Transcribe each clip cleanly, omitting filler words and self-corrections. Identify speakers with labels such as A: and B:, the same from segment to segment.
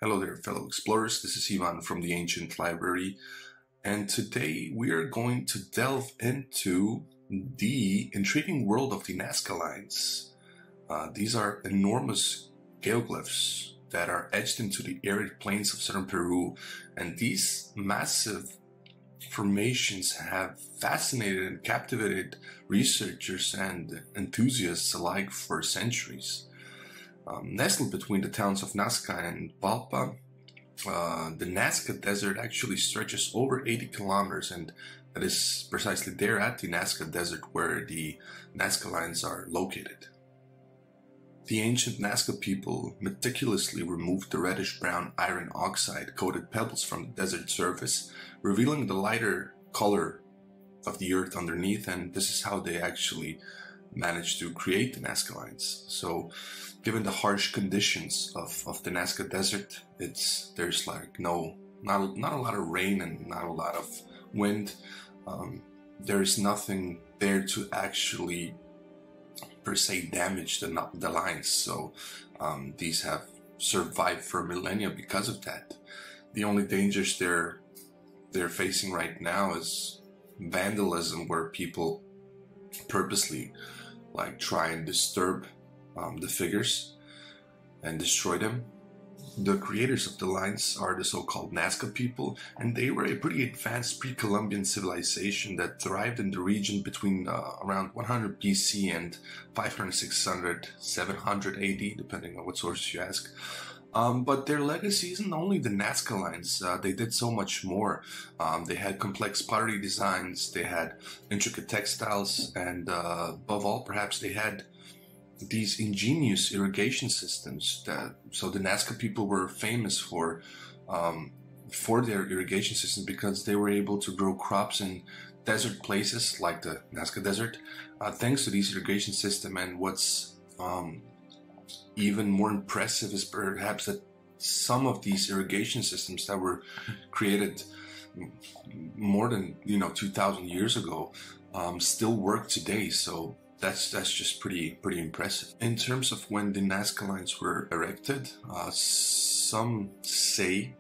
A: Hello there, fellow explorers. This is Ivan from the Ancient Library, and today we are going to delve into the intriguing world of the Nazca Lines. These are enormous geoglyphs that are etched into the arid plains of southern Peru, and these massive formations have fascinated and captivated researchers and enthusiasts alike for centuries. Nestled between the towns of Nazca and Palpa, the Nazca Desert actually stretches over 80 kilometers, and that is precisely there at the Nazca Desert where the Nazca Lines are located. The ancient Nazca people meticulously removed the reddish-brown iron oxide-coated pebbles from the desert surface, revealing the lighter color of the earth underneath, and this is how they actually managed to create the Nazca Lines. So, given the harsh conditions of the Nazca Desert, there's like not a lot of rain and not a lot of wind. There's nothing there to actually per se damage the lines. So these have survived for millennia because of that. The only dangers they're facing right now is vandalism, where people purposely like try and disturb the figures and destroy them. The creators of the lines are the so-called Nazca people, and they were a pretty advanced pre-Columbian civilization that thrived in the region between around 100 BC and 500, 600, 700 AD, depending on what sources you ask. But their legacy isn't only the Nazca Lines. They did so much more. They had complex pottery designs, they had intricate textiles, and above all, perhaps they had these ingenious irrigation systems. So the Nazca people were famous for their irrigation system because they were able to grow crops in desert places like the Nazca Desert, thanks to these irrigation system. And what's even more impressive is perhaps that some of these irrigation systems that were created more than 2,000 years ago still work today. So that's just pretty impressive. In terms of when the Nazca Lines were erected, some say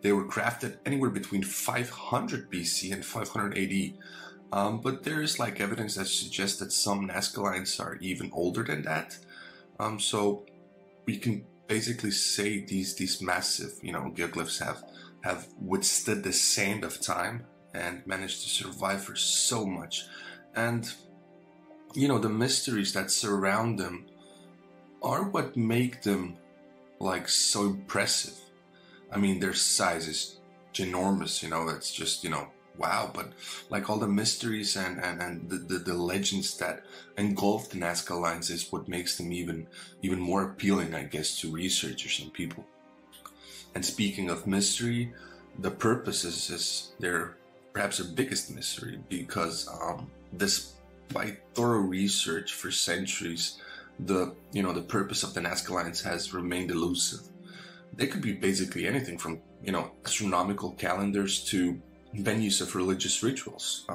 A: they were crafted anywhere between 500 BC and 500 AD. But there is like evidence that suggests that some Nazca Lines are even older than that. So we can basically say these massive geoglyphs have withstood the sand of time and managed to survive for so much. And the mysteries that surround them are what make them like so impressive. I mean, their size is ginormous, that's just, wow. But like all the mysteries and the legends that engulf the Nazca Lines is what makes them even more appealing, I guess, to researchers and people. And speaking of mystery, the purpose is their perhaps their biggest mystery, because by thorough research for centuries, the purpose of the Nazca Lines has remained elusive. They could be basically anything from astronomical calendars to venues of religious rituals.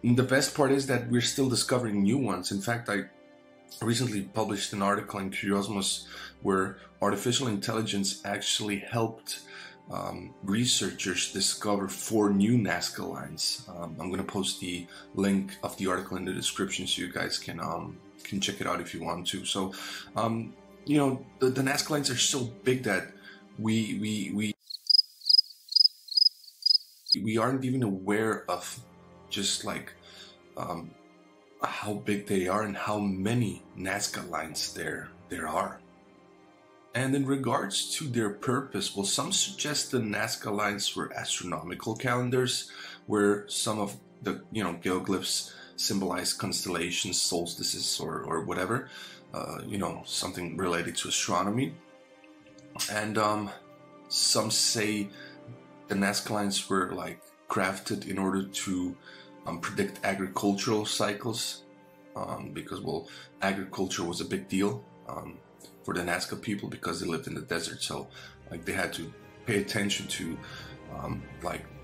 A: The best part is that we're still discovering new ones. In fact, I recently published an article in Curiosmos where artificial intelligence actually helped researchers discover 4 new Nazca Lines. I'm going to post the link of the article in the description so you guys can check it out if you want to. So, the Nazca Lines are so big that we aren't even aware of just like how big they are and how many Nazca Lines there are. And in regards to their purpose, well, some suggest the Nazca Lines were astronomical calendars, where some of the geoglyphs symbolize constellations, solstices, or whatever, something related to astronomy. And some say the Nazca Lines were like crafted in order to predict agricultural cycles, because agriculture was a big deal for the Nazca people because they lived in the desert. So like they had to pay attention to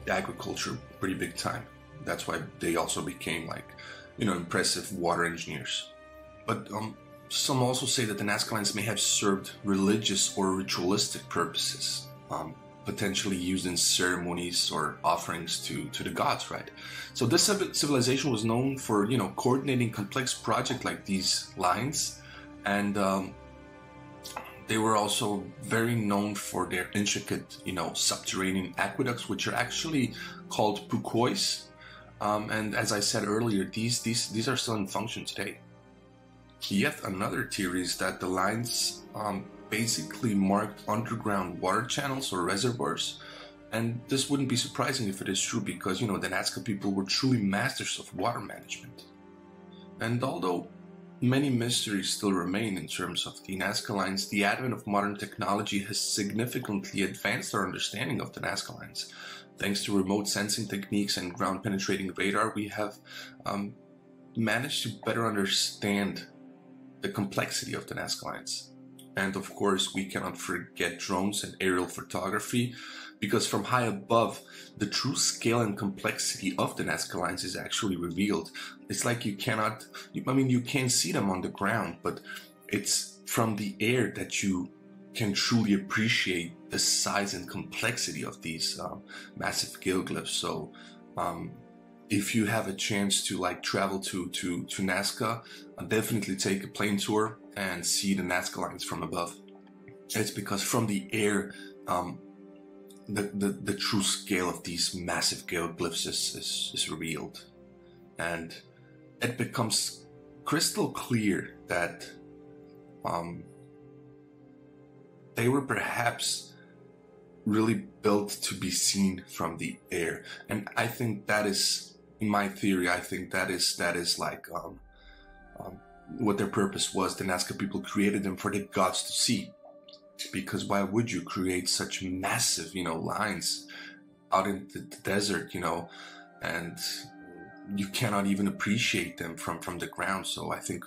A: agriculture pretty big time. That's why they also became like impressive water engineers. But Some also say that the Nazca Lines may have served religious or ritualistic purposes, potentially used in ceremonies or offerings to the gods, right? So this civilization was known for, coordinating complex projects like these lines, and they were also very known for their intricate, subterranean aqueducts, which are actually called pukois. And as I said earlier, these are still in function today. Yet another theory is that the lines basically marked underground water channels or reservoirs. And this wouldn't be surprising if it is true because, the Nazca people were truly masters of water management. And although many mysteries still remain in terms of the Nazca Lines, the advent of modern technology has significantly advanced our understanding of the Nazca Lines. Thanks to remote sensing techniques and ground-penetrating radar, we have managed to better understand the complexity of the Nazca Lines. And of course, we cannot forget drones and aerial photography, because from high above, the true scale and complexity of the Nazca Lines is actually revealed. It's like you can't see them on the ground, but it's from the air that you can truly appreciate the size and complexity of these massive geoglyphs. So if you have a chance to travel to Nazca, definitely take a plane tour and see the Nazca Lines from above. It's because from the air, the true scale of these massive geoglyphs is revealed, and it becomes crystal clear that they were perhaps really built to be seen from the air. And I think that is, in my theory, I think that is like what their purpose was. The Nazca people created them for the gods to see, because why would you create such massive, lines out in the desert, and you cannot even appreciate them from the ground. So I think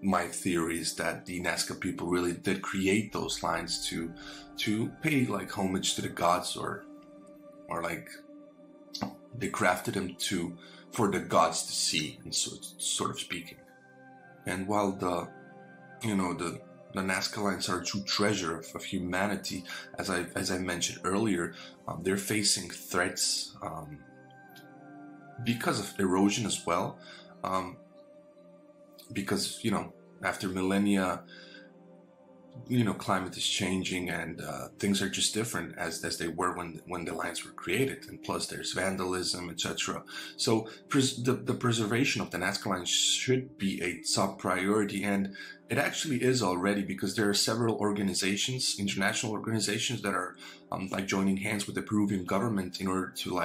A: my theory is that the Nazca people really did create those lines to pay homage to the gods, or they crafted them for the gods to see, and sort of speaking. And while the Nazca Lines are a true treasure of humanity, as I mentioned earlier, they're facing threats because of erosion as well. Because after millennia, climate is changing, and things are just different as they were when the lines were created, and plus there's vandalism, etc. So the preservation of the Nazca Lines should be a top priority, and it actually is already, because there are several organizations, international organizations, that are joining hands with the Peruvian government in order to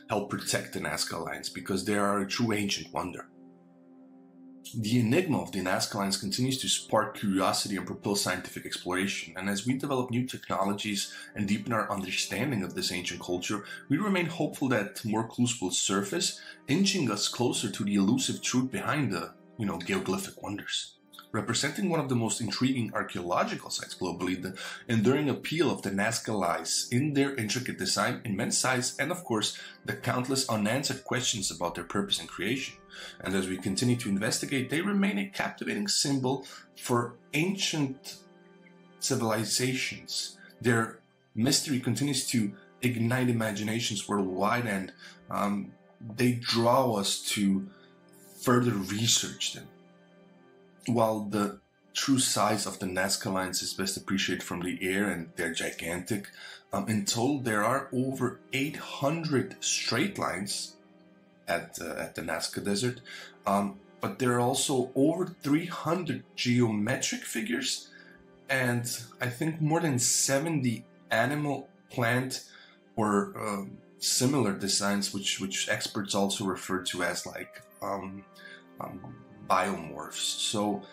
A: help protect the Nazca Lines, because they are a true ancient wonder. The enigma of the Nazca Lines continues to spark curiosity and propel scientific exploration, and as we develop new technologies and deepen our understanding of this ancient culture, we remain hopeful that more clues will surface, inching us closer to the elusive truth behind the, geoglyphic wonders. Representing one of the most intriguing archaeological sites globally, the enduring appeal of the Nazca Lines in their intricate design, immense size, and of course, the countless unanswered questions about their purpose and creation. And as we continue to investigate, they remain a captivating symbol for ancient civilizations. Their mystery continues to ignite imaginations worldwide, and they draw us to further research them. While the true size of the Nazca Lines is best appreciated from the air, and they're gigantic, in total there are over 800 straight lines at the Nazca Desert, but there are also over 300 geometric figures, and I think more than 70 animal, plant, or similar designs, which experts also refer to as biomorphs. So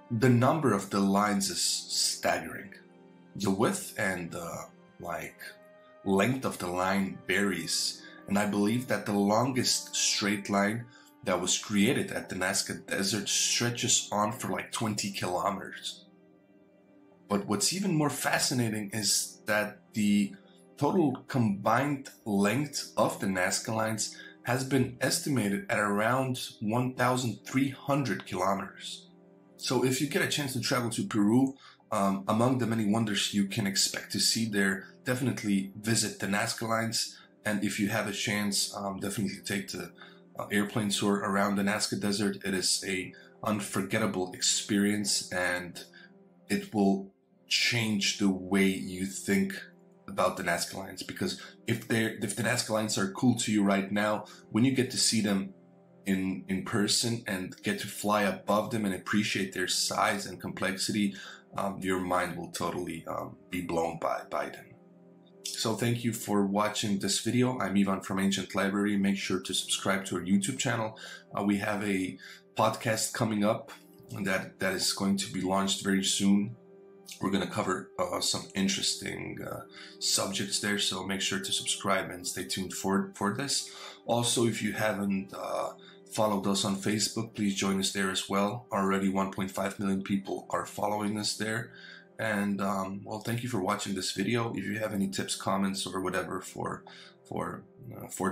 A: the number of the lines is staggering. The width and the length of the line varies, and I believe that the longest straight line that was created at the Nazca Desert stretches on for 20 kilometers. But what's even more fascinating is that the total combined length of the Nazca Lines has been estimated at around 1,300 kilometers. So if you get a chance to travel to Peru, among the many wonders you can expect to see there, definitely visit the Nazca Lines. And if you have a chance, definitely take the airplane tour around the Nazca Desert. It is a unforgettable experience, and it will change the way you think about the Nazca Lines. Because if the Nazca Lines are cool to you right now, when you get to see them in person and get to fly above them and appreciate their size and complexity, your mind will totally be blown by them. So thank you for watching this video. I'm Ivan from Ancient Library. Make sure to subscribe to our YouTube channel. We have a podcast coming up that is going to be launched very soon. We're going to cover some interesting subjects there, so make sure to subscribe and stay tuned for this. Also, if you haven't followed us on Facebook, please join us there as well. Already 1.5 million people are following us there. And well, thank you for watching this video. If you have any tips, comments, or whatever for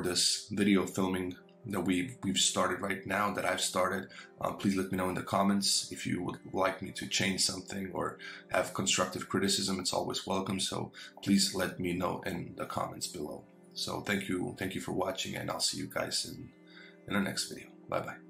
A: this video filming that we've started right now, that I've started, please let me know in the comments. If you would like me to change something or have constructive criticism, it's always welcome. So please let me know in the comments below. So thank you for watching, and I'll see you guys in the next video. Bye bye.